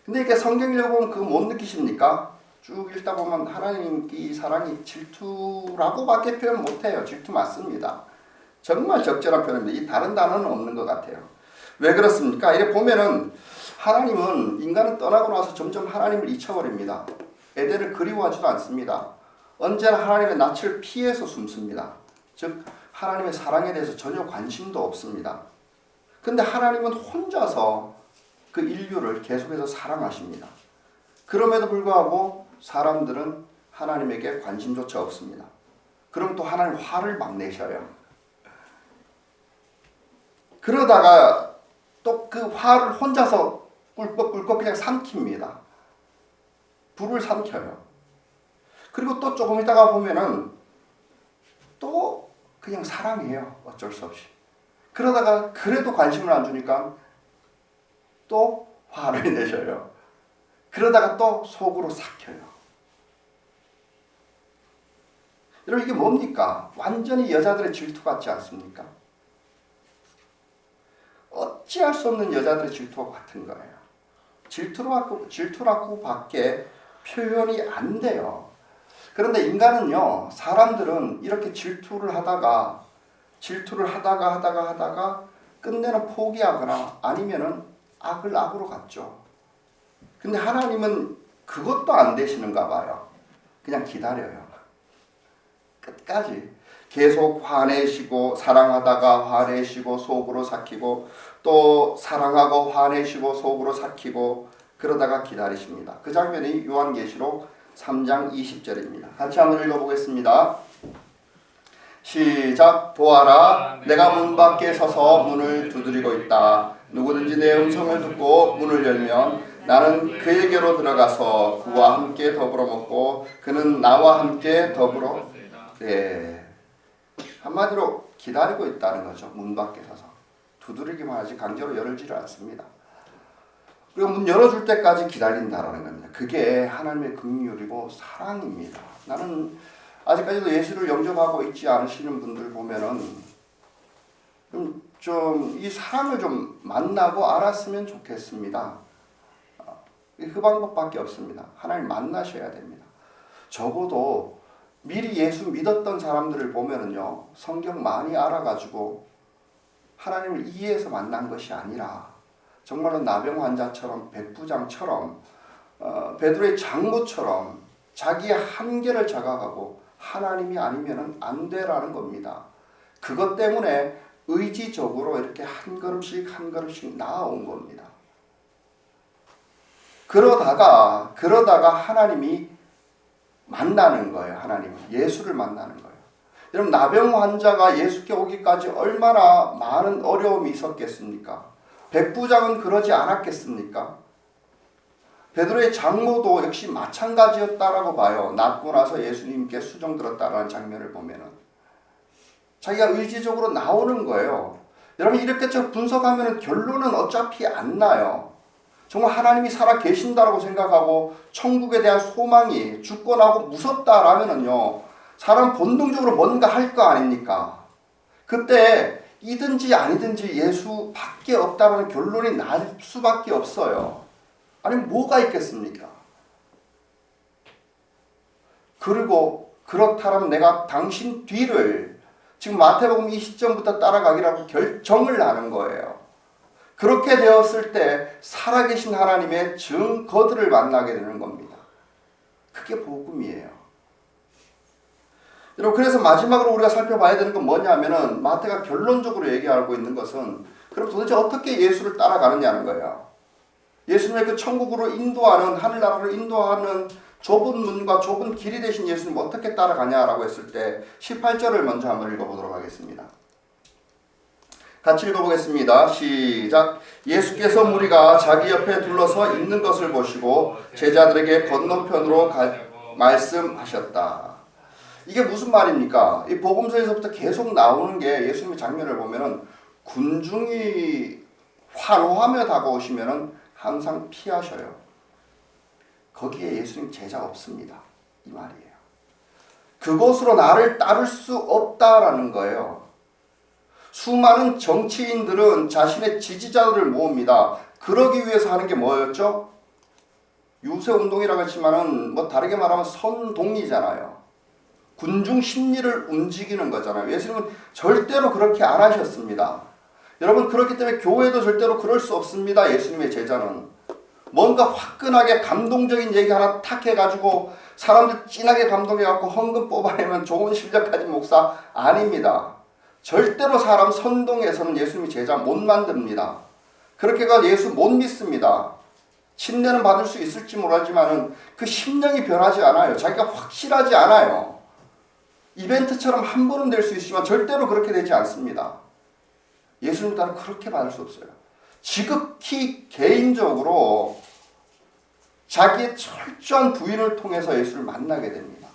근데 이렇게 성경 읽어보면 그거 못 느끼십니까? 쭉 읽다 보면 하나님 이 사랑이 질투라고밖에 표현 못해요. 질투 맞습니다. 정말 적절한 표현입니다. 이 다른 단어는 없는 것 같아요. 왜 그렇습니까? 이렇게 보면은 하나님은 인간을 떠나고 나서 점점 하나님을 잊혀버립니다. 에덴을 그리워하지도 않습니다. 언제나 하나님의 낯을 피해서 숨습니다. 즉 하나님의 사랑에 대해서 전혀 관심도 없습니다. 근데 하나님은 혼자서 그 인류를 계속해서 사랑하십니다. 그럼에도 불구하고 사람들은 하나님에게 관심조차 없습니다. 그럼 또 하나님 화를 막 내셔요. 그러다가 또 그 화를 혼자서 꿀꺽꿀꺽 그냥 삼킵니다. 불을 삼켜요. 그리고 또 조금 있다가 보면은 또 그냥 사랑해요. 어쩔 수 없이. 그러다가 그래도 관심을 안 주니까 또 화를 내셔요. 그러다가 또 속으로 삭혀요. 여러분 이게 뭡니까? 완전히 여자들의 질투 같지 않습니까? 어찌할 수 없는 여자들의 질투와 같은 거예요. 질투라고 밖에 표현이 안 돼요. 그런데 인간은요, 사람들은 이렇게 질투를 하다가 끝내는 포기하거나 아니면은 악을 악으로 갔죠. 근데 하나님은 그것도 안 되시는가 봐요. 그냥 기다려요. 끝까지. 계속 화내시고 사랑하다가 화내시고 속으로 삭히고 또 사랑하고 화내시고 속으로 삭히고 그러다가 기다리십니다. 그 장면이 요한계시록 3장 20절입니다. 같이 한번 읽어보겠습니다. 시작. 보아라, 내가 문 밖에 서서 문을 두드리고 있다. 누구든지 내 음성을 듣고 문을 열면 나는 그에게로 들어가서 그와 함께 더불어 먹고 그는 나와 함께 더불어. 네. 한마디로 기다리고 있다는 거죠. 문 밖에 서서. 두드리기만 하지 강제로 열지를 않습니다. 그리고 문 열어줄 때까지 기다린다라는 겁니다. 그게 하나님의 긍휼이고 사랑입니다. 나는 아직까지도 예수를 영접하고 있지 않으시는 분들 보면은 좀 이 사랑을 좀 만나고 알았으면 좋겠습니다. 그 방법밖에 없습니다. 하나님 만나셔야 됩니다. 적어도 미리 예수 믿었던 사람들을 보면은요, 성경 많이 알아가지고 하나님을 이해해서 만난 것이 아니라 정말로 나병 환자처럼 백부장처럼 베드로의 장모처럼 자기의 한계를 자각하고 하나님이 아니면은 안 되라는 겁니다. 그것 때문에 의지적으로 이렇게 한 걸음씩 나아온 겁니다. 그러다가 하나님이 만나는 거예요. 하나님은 예수를 만나는 거예요. 여러분 나병 환자가 예수께 오기까지 얼마나 많은 어려움이 있었겠습니까? 백부장은 그러지 않았겠습니까? 베드로의 장모도 역시 마찬가지였다라고 봐요. 낫고 나서 예수님께 수종 들었다라는 장면을 보면은 자기가 의지적으로 나오는 거예요. 여러분 이렇게 저 분석하면 결론은 어차피 안 나요. 정말 하나님이 살아 계신다라고 생각하고 천국에 대한 소망이 죽고 나고 무섭다라면은요, 사람 본능적으로 뭔가 할 거 아닙니까? 그때 이든지 아니든지 예수밖에 없다라는 결론이 날 수밖에 없어요. 아니 뭐가 있겠습니까? 그리고 그렇다면 내가 당신 뒤를 지금 마태복음 이 시점부터 따라가기라고 결정을 하는 거예요. 그렇게 되었을 때 살아계신 하나님의 증거들을 만나게 되는 겁니다. 그게 복음이에요. 여러분 그래서 마지막으로 우리가 살펴봐야 되는 건 뭐냐면은 마태가 결론적으로 얘기하고 있는 것은 그럼 도대체 어떻게 예수를 따라가느냐는 거예요. 예수님의 그 천국으로 인도하는 하늘나라로 인도하는 좁은 문과 좁은 길이 되신 예수님 어떻게 따라가냐라고 했을 때 18절을 먼저 한번 읽어보도록 하겠습니다. 같이 읽어보겠습니다. 시작. 예수께서 무리가 자기 옆에 둘러서 있는 것을 보시고 제자들에게 건너편으로 말씀하셨다. 이게 무슨 말입니까? 이 복음서에서부터 계속 나오는 게 예수님의 장면을 보면은 군중이 환호하며 다가오시면은 항상 피하셔요. 거기에 예수님 제자 없습니다. 이 말이에요. 그곳으로 나를 따를 수 없다라는 거예요. 수많은 정치인들은 자신의 지지자들을 모읍니다. 그러기 위해서 하는 게 뭐였죠? 유세운동이라고 했지만은 뭐 다르게 말하면 선동이잖아요. 군중 심리를 움직이는 거잖아요. 예수님은 절대로 그렇게 안 하셨습니다. 여러분 그렇기 때문에 교회도 절대로 그럴 수 없습니다. 예수님의 제자는 뭔가 화끈하게 감동적인 얘기 하나 탁 해가지고 사람들 진하게 감동해갖고 헌금 뽑아내면 좋은 실력 가진 목사 아닙니다. 절대로 사람 선동해서는 예수님의 제자 못 만듭니다. 그렇게 해서 예수 못 믿습니다. 침례는 받을 수 있을지 모르지만은 그 심령이 변하지 않아요. 자기가 확실하지 않아요. 이벤트처럼 한 번은 될 수 있지만 절대로 그렇게 되지 않습니다. 예수님 따라 그렇게 받을 수 없어요. 지극히 개인적으로 자기의 철저한 부인을 통해서 예수를 만나게 됩니다.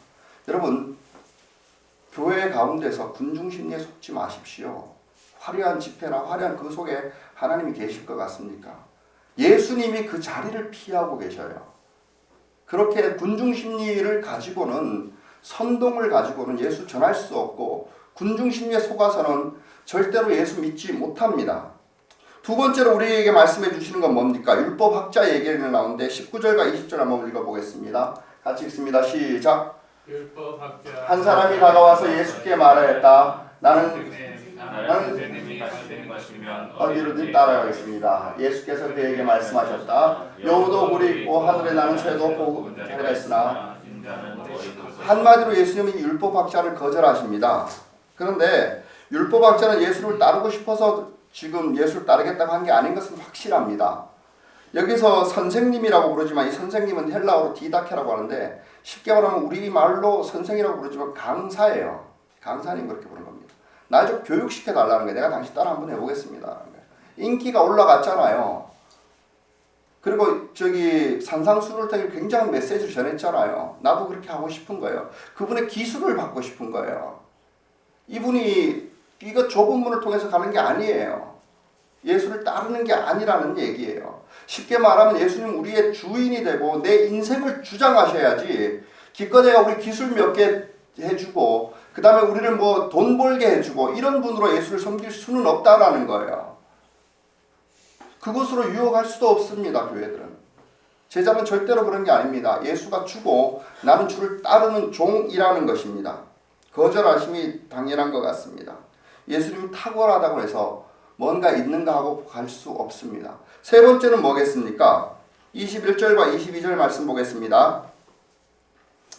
여러분 교회 가운데서 군중심리에 속지 마십시오. 화려한 집회나 화려한 그 속에 하나님이 계실 것 같습니까? 예수님이 그 자리를 피하고 계셔요. 그렇게 군중심리를 가지고는 선동을 가지고는 예수 전할 수 없고 군중심리에 속아서는 절대로 예수 믿지 못합니다. 두 번째로 우리에게 말씀해 주시는 건 뭡니까? 율법학자 얘기가 나오는데 19절과 20절 한번 읽어보겠습니다. 같이 읽습니다. 시작. 한 사람이 다가와서 예수께 말하였다. 나는 선생님이 가르치는 것이면 어디로든 따라가겠습니다. 예수께서 그에게 말씀하셨다. 여우도 굴이 있고 하늘에 나는 새도 보고 했으나 한마디로 예수님이 율법학자를 거절하십니다. 그런데 율법학자는 예수를 따르고 싶어서 지금 예수를 따르겠다고 한 게 아닌 것은 확실합니다. 여기서 선생님이라고 부르지만 이 선생님은 헬라어로 디다케라고 하는데 쉽게 말하면 우리말로 선생이라고 부르지만 강사예요. 강사님 그렇게 부르는 겁니다. 날 좀 교육시켜달라는 거예요. 내가 당신 따라 한번 해보겠습니다. 인기가 올라갔잖아요. 그리고 저기 산상수를 통해 굉장한 메시지를 전했잖아요. 나도 그렇게 하고 싶은 거예요. 그분의 기술을 받고 싶은 거예요. 이분이 이거 좁은 문을 통해서 가는 게 아니에요. 예수를 따르는 게 아니라는 얘기예요. 쉽게 말하면 예수님 우리의 주인이 되고 내 인생을 주장하셔야지 기껏해야 우리 기술 몇 개 해주고 그 다음에 우리를 뭐 돈 벌게 해주고 이런 분으로 예수를 섬길 수는 없다라는 거예요. 그것으로 유혹할 수도 없습니다. 교회들은. 제자는 절대로 그런 게 아닙니다. 예수가 주고 나는 주를 따르는 종이라는 것입니다. 거절하심이 당연한 것 같습니다. 예수님이 탁월하다고 해서 뭔가 있는가 하고 갈 수 없습니다. 세 번째는 뭐겠습니까? 21절과 22절 말씀 보겠습니다.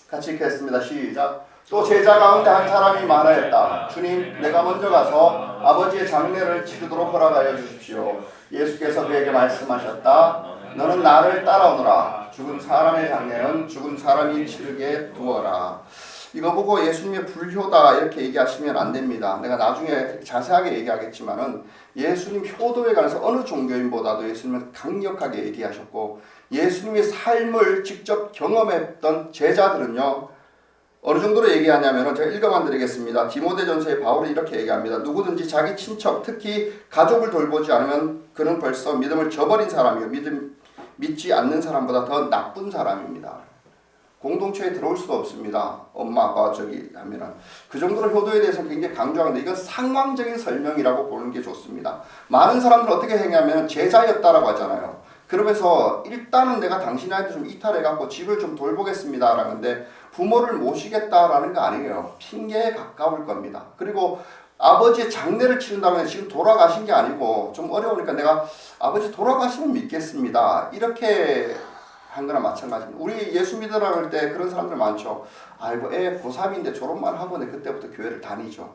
같이 읽겠습니다. 시작. 또 제자 가운데 한 사람이 말하였다. 주님, 내가 먼저 가서 아버지의 장례를 치르도록 허락하여 주십시오. 예수께서 그에게 말씀하셨다. 너는 나를 따라오너라. 죽은 사람의 장례는 죽은 사람이 치르게 두어라. 이거 보고 예수님의 불효다 이렇게 얘기하시면 안 됩니다. 내가 나중에 자세하게 얘기하겠지만은 예수님 효도에 관해서 어느 종교인보다도 예수님은 강력하게 얘기하셨고 예수님의 삶을 직접 경험했던 제자들은요 어느 정도로 얘기하냐면은 제가 읽어만 드리겠습니다. 디모데전서에 바울이 이렇게 얘기합니다. 누구든지 자기 친척 특히 가족을 돌보지 않으면 그는 벌써 믿음을 저버린 사람이요 믿지 않는 사람보다 더 나쁜 사람입니다. 공동체에 들어올 수도 없습니다. 엄마 아빠 저기 하면은 그 정도로 효도에 대해서 굉장히 강조하는데 이건 상황적인 설명이라고 보는 게 좋습니다. 많은 사람들은 어떻게 행하면 제자였다라고 하잖아요. 그러면서 일단은 내가 당신한테 좀 이탈해갖고 집을 좀 돌보겠습니다 라는데 부모를 모시겠다라는 거 아니에요. 핑계에 가까울 겁니다. 그리고 아버지의 장례를 치른다고 해서 지금 돌아가신 게 아니고 좀 어려우니까 내가 아버지 돌아가시면 믿겠습니다. 이렇게 한 거나 마찬가지입니다. 우리 예수 믿으라고 할 때 그런 사람들 많죠. 아이고 애 고3인데 졸업만 하고 내 그때부터 교회를 다니죠.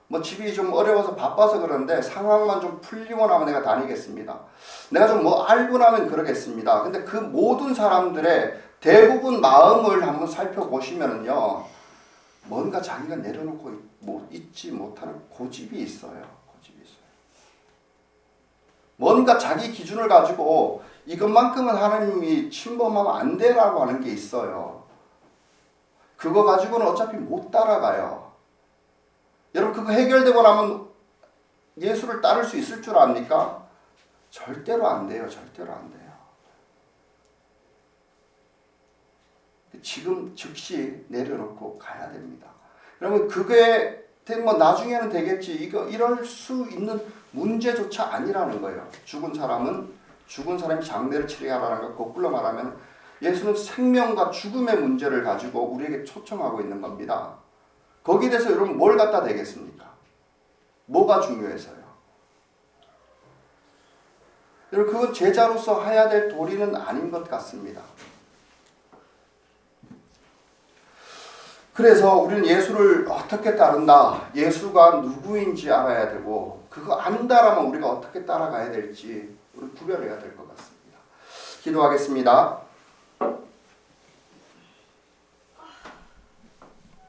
뭐 집이 좀 어려워서 바빠서 그러는데 상황만 좀 풀리고 나면 내가 다니겠습니다. 내가 좀 뭐 알고 나면 그러겠습니다. 근데 그 모든 사람들의 대부분 마음을 한번 살펴보시면은요. 뭔가 자기가 내려놓고 있지 못하는 고집이 있어요. 고집이 있어요. 뭔가 자기 기준을 가지고 이것만큼은 하나님이 침범하면 안 되라고 하는 게 있어요. 그거 가지고는 어차피 못 따라가요. 여러분 그거 해결되고 나면 예수를 따를 수 있을 줄 압니까? 절대로 안 돼요. 절대로 안 돼요. 지금 즉시 내려놓고 가야 됩니다. 그러면 그게 뭐 나중에는 되겠지. 이럴 수 있는 문제조차 아니라는 거예요. 죽은 사람이 장례를 치러야 하라는 거 거꾸로 말하면 예수는 생명과 죽음의 문제를 가지고 우리에게 초청하고 있는 겁니다. 거기에 대해서 여러분 뭘 갖다 대겠습니까? 뭐가 중요해서요? 여러분 그건 제자로서 해야 될 도리는 아닌 것 같습니다. 그래서 우리는 예수를 어떻게 따른다? 예수가 누구인지 알아야 되고 그거 안다라면 우리가 어떻게 따라가야 될지 우리 구별해야 될 것 같습니다. 기도하겠습니다.